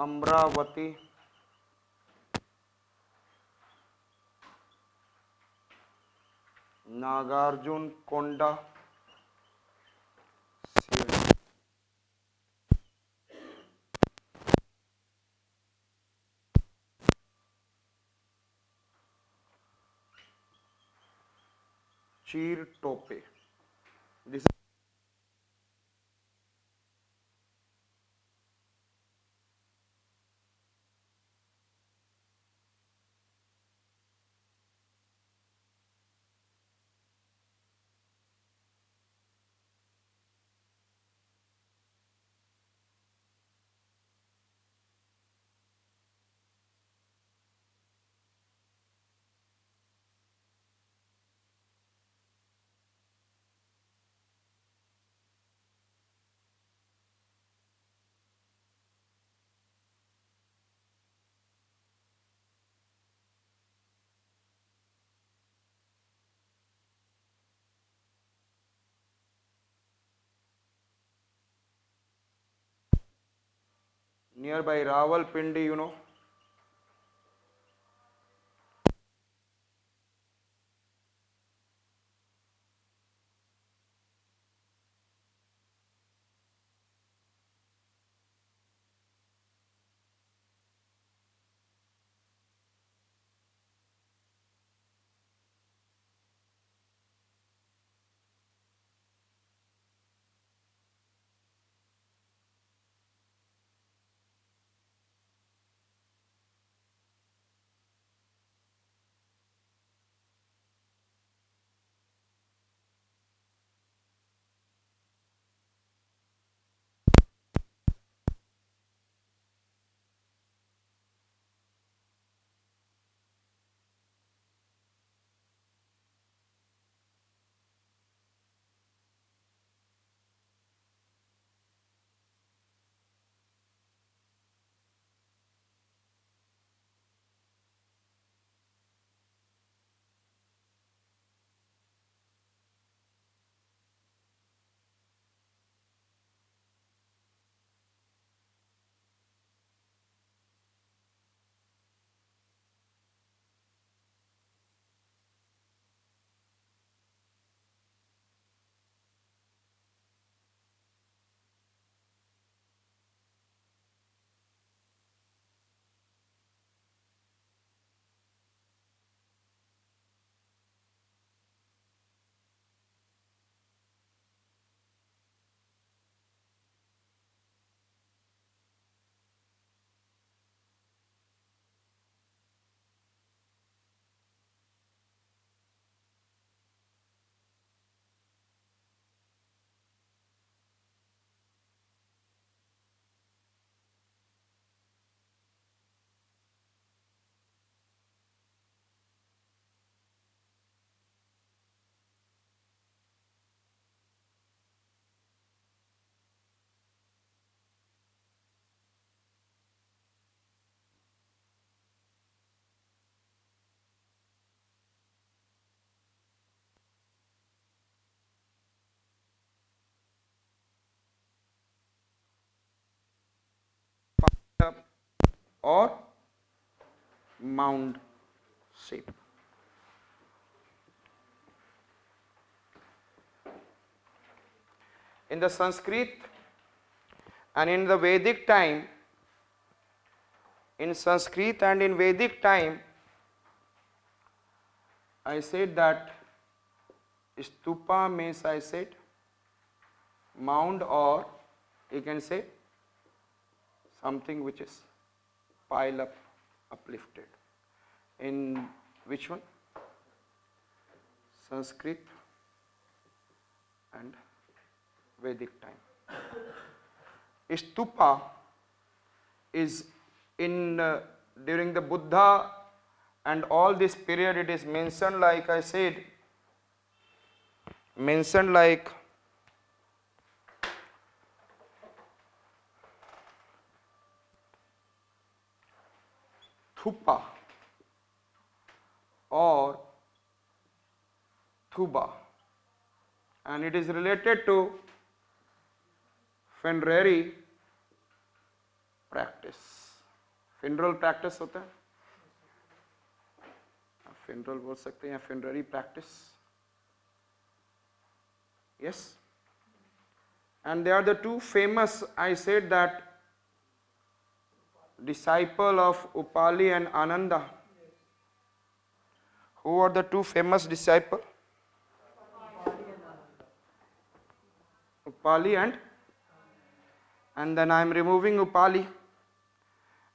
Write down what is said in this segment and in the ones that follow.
अमरावती, नागार्जुन कोंडा, चीर Tope. This nearby Rawalpindi, you know. Or mound shape. In the Sanskrit and in the Vedic time, in Sanskrit and in Vedic time, I said that stupa means, I said, mound, or you can say something which is pile up, uplifted. In which one? Sanskrit and Vedic time. Stupa is in during the Buddha and all this period, it is mentioned, like I said, mentioned like thupa or thuba, and it is related to Fenrari practice. Funeral practice होता है, funeral बोल सकते हैं, फिनररी practice, yes, and they are the two famous, I said that, disciple of Upali and Ananda. Who are the two famous disciple? Upali and then I am removing Upali.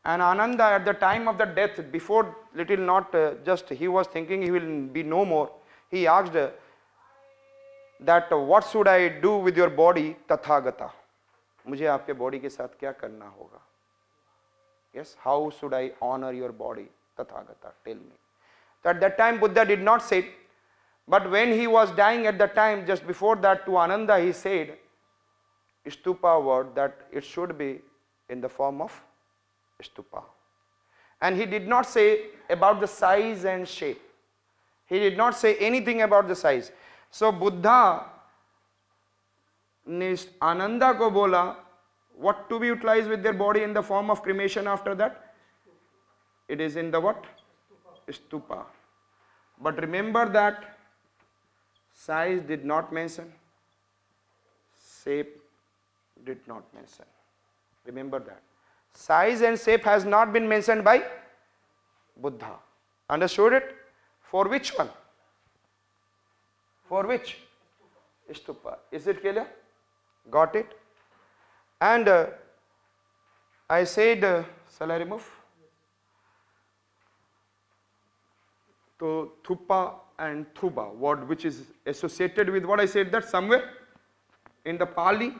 And Ananda, at the time of the death, before little not just he was thinking he will be no more, he asked that what should I do with your body, Tathagata? मुझे आपके body के साथ क्या करना होगा? Yes, how should I honor your body, Tathagata? Tell me. So at that time Buddha did not say, but when he was dying at the time, just before that, to Ananda he said stupa word, that it should be in the form of stupa. And he did not say about the size and shape. He did not say anything about the size. So Buddha ने आनंदा को बोला what to be utilized with their body in the form of cremation after that? It is in the what? Stupa. But remember that size did not mention, shape did not mention. Remember that. Size and shape has not been mentioned by Buddha. Understood it? For which one? For which? Stupa. Is it clear? Got it? And I said, shall I remove? So thupa and thuba, word which is associated with what I said, that somewhere in the Pali,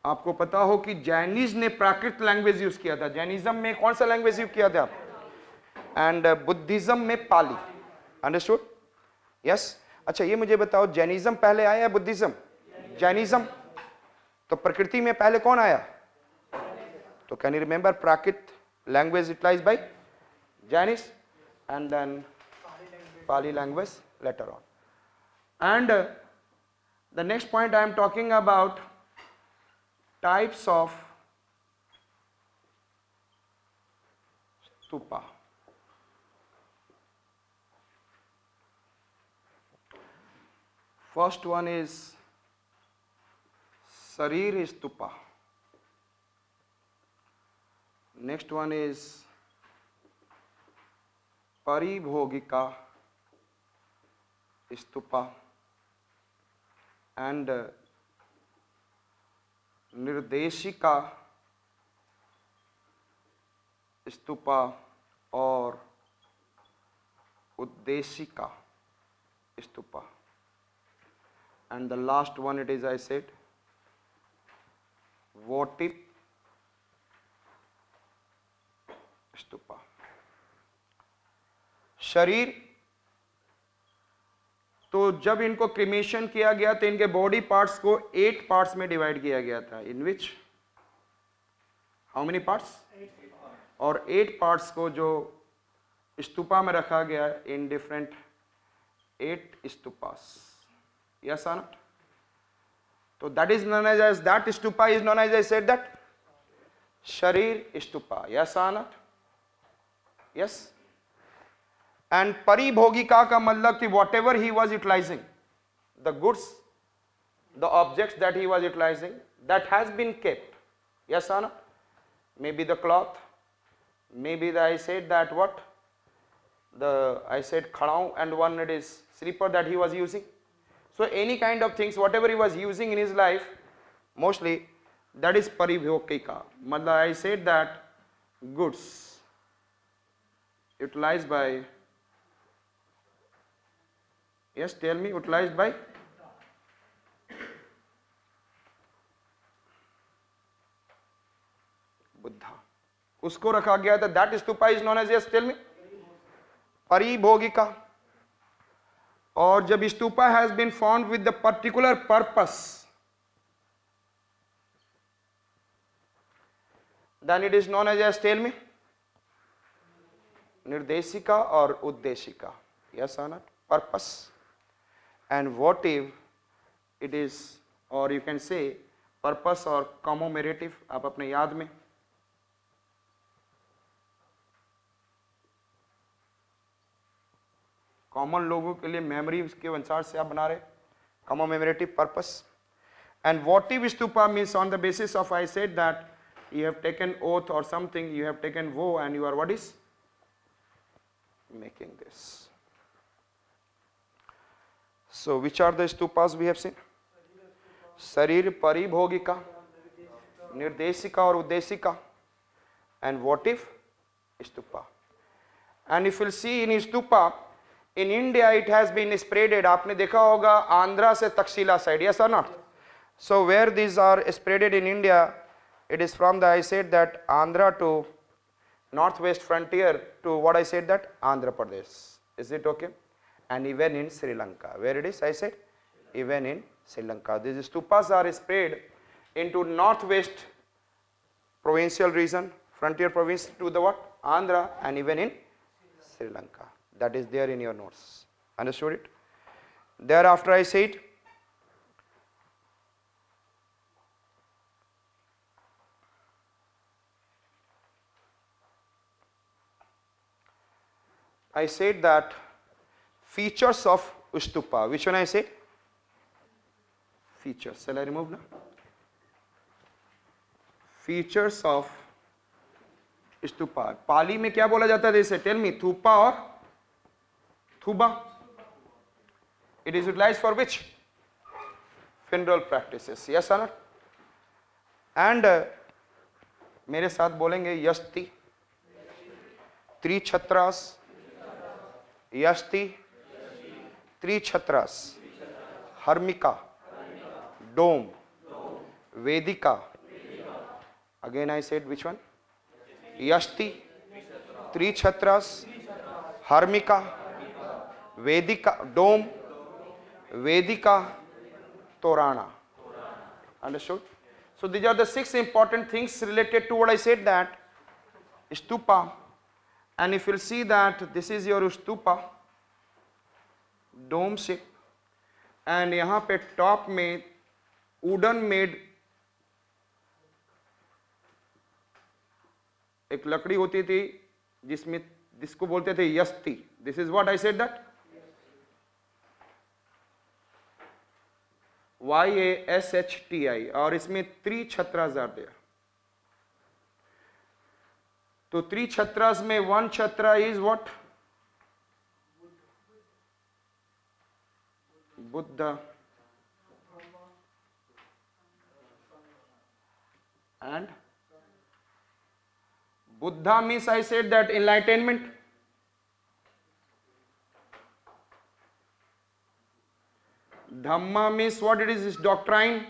आपको पता हो कि Jainism ने प्राकृत language use किया था. Jainism में कौन सा लैंग्वेज यूज किया था? एंड बुद्धिज्म में पाली. अंडरस्टूड? यस. अच्छा ये मुझे बताओ, जैनिज्म पहले आया या बुद्धिज्म? जैनिज्म. तो प्रकृति में पहले कौन आया? तो can you remember Prakrit language utilised by Jainis and then Pali language later on. And the next point I am talking about types of stupa. First one is Sarir stupa. Next one is Paribhogika stupa and Nirdeshika stupa or Uddeshika stupa. And the last one it is, I said, votive stupa. शरीर, तो जब इनको cremation किया गया तो इनके body parts को 8 parts में डिवाइड किया गया था. In which how many parts? और 8 पार्ट्स को जो स्तूपा में रखा गया इन डिफरेंट 8 स्तूपास. यस और नॉट? तो that is known as that stupa is known as, I said that, Sharir stupa. Yes और नॉट? यस. And paribhogika का मतलब कि whatever he was utilizing, the goods, the objects that he was utilizing, that has been kept. Yes or no? Maybe the cloth, maybe the, I said that what? I said khadao, and one it is slipper that he was using. So any kind of things, whatever he was using in his life, mostly that is paribhogika. मतलब I said that goods utilized by, yes, tell me, utilized by Buddha. उसको रखा गया था. That stupa is known as, yes, tell me, paribhogika. और जब stupa has been formed with the particular purpose, then it is known as, yes, tell me, nirdeshika or uddeshika. Yes or not? Purpose. And votive, it is, or you can say purpose or commemorative. आप अपने याद में common लोगों के लिए memory के अनुसार से आप बना रहे, commemorative purpose. And votive stupa means on the basis of I said that you have taken oath or something, you have taken vow and you are what is making this. So which are the stupas we have seen? शरीर परिभोगिका, निर्देशिका और उद्देशिका, and votive stupa. And if you see in stupa, in India it has been spreaded. आपने देखा होगा आंध्रा से Takshashila side, yes or not? So where these are spreaded in India, it is from the I said that Andhra to northwest frontier to what I said that Andhra Pradesh. Is it okay? And even in Sri Lanka, where it is I said, even in Sri Lanka, these stupas are spread into northwest provincial region, frontier province to the what? Andhra, and even in Sri Lanka. That is there in your notes. Understood it? Thereafter I said, that features of stupa. Which one I say? Features. Shall I remove now? Features of stupa. पाली में क्या बोला जाता है जैसे? Tell me. थूपा और थूबा. It is utilized for which? Funeral practices. Yes or not? And मेरे साथ बोलेंगे यस्ति, त्रिछत्रास, यस्ति, त्रिछत्रास, हर्मिका, डोम, वेदिका. Again I said which one? यस्ति, त्रिछत्रास, harmika, Vedika, dome, Vedika, तोराना. Understood? So these are the 6 important things related to what I said that stupa. And if you'll see that this is your stupa, dome shape, and यहाँ पे top में wooden made एक लकड़ी होती थी जिसमें जिसको बोलते थे यस्ति. This is what I said that YASHTI, और इसमें त्रिछत्रास are there. तो त्रिछत्रास में one Chatra is what? Buddha. And Buddha means I said that enlightenment. Dhamma means what it is doctrine.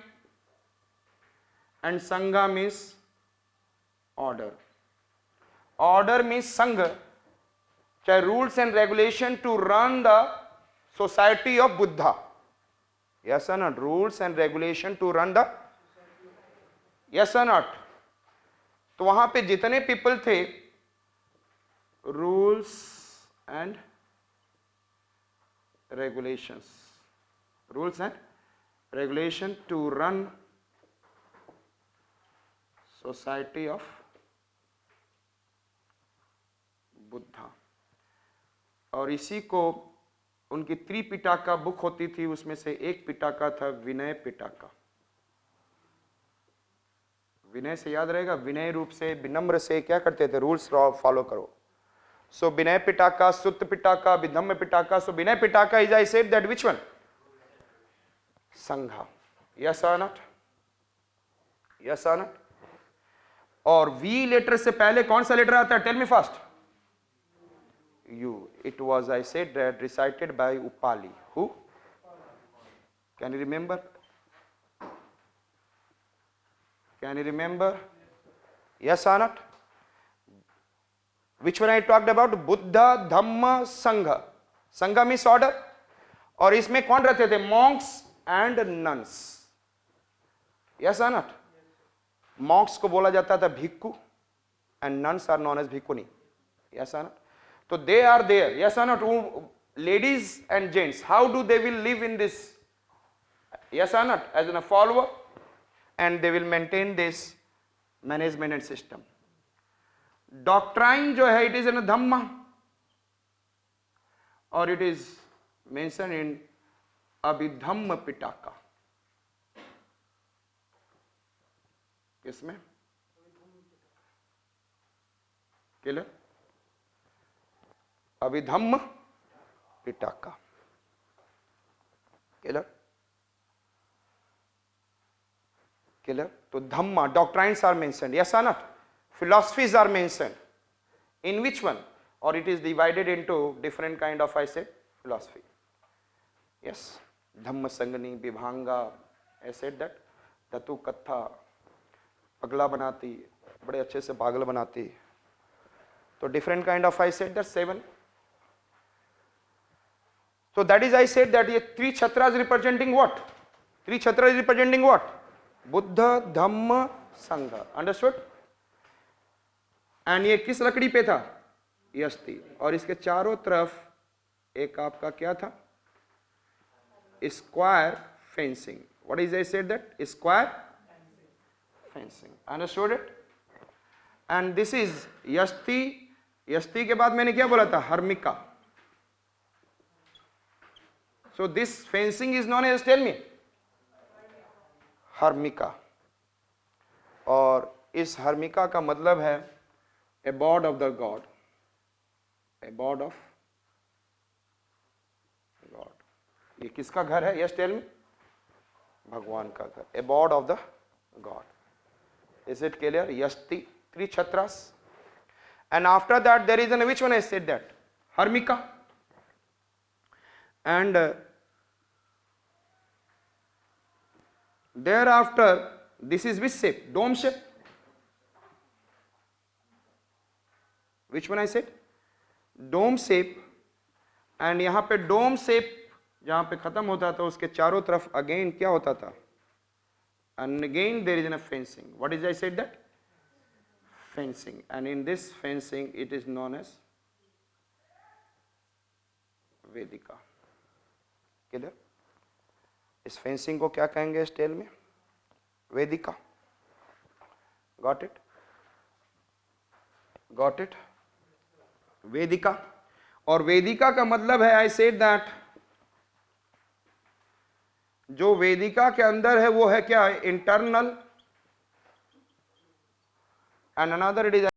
And Sangha means order. Order means Sangha, rules and regulation to run the society of Buddha. Yes or not? Rules and regulation to run the. Yes or not? तो वहां पे जितने people थे, rules and regulations, rules and regulation to run society of Buddha. और इसी को उनकी Tripitaka book होती थी, उसमें से एक पिटका था विनय पिटका. विनय से याद रहेगा, विनय रूप से विनम्र से क्या करते थे? रूल्स फॉलो करो. So Vinaya Pitaka, Sutta Pitaka, Abhidhamma Pitaka. So Vinaya Pitaka is I said that which one? Sangha. Yes और नॉट? यस और नॉट? और वी लेटर से पहले कौन सा लेटर आता है? Tell me fast. U. It was I said that recited by Upali. Who? Can you remember? Can you remember? Yes or not? Which one I talked about? Buddha, Dhamma, Sangha. Sangha means order. और इसमें कौन रहते थे? Monks and nuns. Yes or not? Monks को बोला जाता था भिक्खु and nuns are known as भिक्खुनी. Yes or not? तो they are there. Yes or not? Ladies and gents, how do they will live in this? Yes or not? As in a follower. And they will maintain this management and system. Doctrine जो है it is in a Dhamma, or it is mentioned in Abhidhamma Pitaka. किसमें? Clear? Abhidhamma Pitaka. Clear? Clear? तो धम्मा, doctrines are mentioned, yes or not? Philosophies are mentioned. In which one? Or it is divided into different kind of, I said, philosophy. Yes. Dhamma Sangani, Vibhanga, I said that. Tatu Katha, Pagla banati, बड़े अच्छे से पागल बनाती. So different kind of, I said that 7. So that is, I said that ये 3 chhatras representing what? 3 chhatras representing what? Buddha, Dhamma, Sangha. Understood? And ये किस लकड़ी पे था? यस्ती. और इसके चारों तरफ एक आपका क्या था? Square fencing. What is I said that? Square fencing. Understood it? And this is yasti. यस्ती के बाद मैंने क्या बोला था? Harmika. So this fencing is known as, tell me, harmika. और इस हर्मिका का मतलब है abode of the God. Abode of God. ये किसका घर है? Yes, tell me. भगवान का घर. Abode of the God. Is it clear? Yasti, 3 chhatras. And after that there is an, which one I said that? Harmika. And thereafter this is which shape? Dome shape. Which one I said? Dome shape. And यहाँ पे dome shape जहाँ पे खत्म होता था उसके चारों तरफ again क्या होता था? And again there is a fencing. What is I said that? Fencing. And in this fencing it is known as Vedika. Clear? इस fencing को क्या कहेंगे इस टेल में? Vedika. Got it? Got it? वेदिका. और वेदिका का मतलब है, आई सेड दैट, जो वेदिका के अंदर है वो है क्या? Internal. And another it is